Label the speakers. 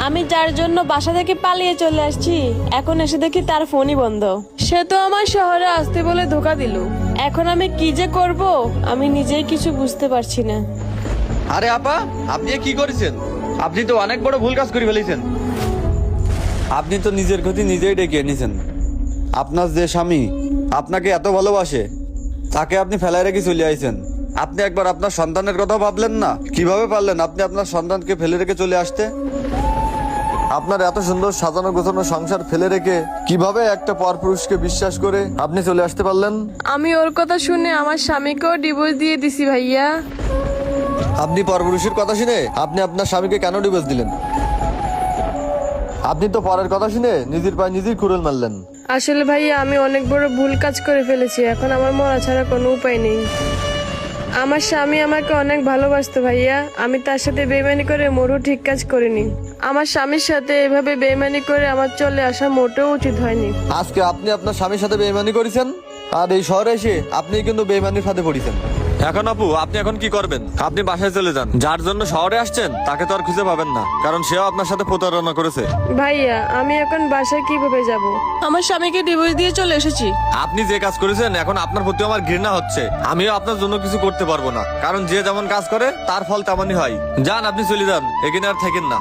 Speaker 1: আমি যার জন্য বাসা থেকে পালিয়ে চলে আসছি এখন এসে দেখি তার ফোনই বন্ধ। সে তো আমার শহরে আসতে বলে ধোকা দিল। এখন আমি কি যে করব আমি নিজেই কিছু বুঝতে পারছি না।
Speaker 2: আরে আপা, আপনি এ কি করেছেন? আপনি তো অনেক বড় ভুল কাজ করে ফেলেছেন। আপনি তো নিজের ক্ষতি নিজেই ডেকে এনেছেন। আপনার যে স্বামী আপনাকে এত ভালোবাসে তাকে আপনি ফেলায় রেখে চলে আইছেন। আপনি একবার আপনার সন্তানের কথা ভাবলেন না? কিভাবে পারলেন আপনি আপনার সন্তানকে ফেলে রেখে চলে আসতে? আপনার এত সুন্দর সাজানো গোছানো সংসার ফেলে রেখে কিভাবে একটা পরপুরুষকে বিশ্বাস করে আপনি চলে আসতে পারলেন?
Speaker 1: আমি ওর কথা শুনে আমার স্বামীকেও ডিভোর্স দিয়ে দিছি ভাইয়া।
Speaker 2: আপনি পরপুরুষের কথা শুনে আপনি আপনার স্বামীকে কেন ডিভোর্স দিলেন? আপনি তো পরের কথা শুনে নিজের পায়ে নিজেই কুড়ুল মারলেন।
Speaker 1: আসলে ভাইয়া আমি অনেক বড় ভুল কাজ করে ফেলেছি। এখন আমার মরা ছাড়া কোনো উপায় নেই। আমার স্বামী আমাকে অনেক ভালোবাসতো ভাইয়া। আমি তার সাথে বেইমানি করে মোটেও ঠিক কাজ করিনি। আমার স্বামীর সাথে এভাবে বেইমানি করে আমার চলে আসা মোটেও উচিত হয়নি।
Speaker 2: আজকে আপনি আপনার স্বামীর সাথে বেইমানি করেছেন, আর এই শহরে এসে আপনি কিন্তু বেইমানির ফাঁদে পড়েছেন। এখন আপু, আপনি এখন কি করবেন? আপনি বাসায় চলে যান। যার জন্য শহরে আসছেন তাকে তো আর খুঁজে পাবেন না, কারণ সেও আপনার সাথে প্রতারণা করেছে।
Speaker 1: ভাইয়া আমি এখন বাসায় কিভাবে যাব? আমার স্বামীকে ডিভোর্স দিয়ে চলে এসেছি।
Speaker 2: আপনি যে কাজ করেছেন এখন আপনার প্রতি আমার ঘৃণা হচ্ছে। আমিও আপনার জন্য কিছু করতে পারবো না, কারণ যে যেমন কাজ করে তার ফল তেমনই হয়। যান, আপনি চলে যান, এখানে আর থাকেন না।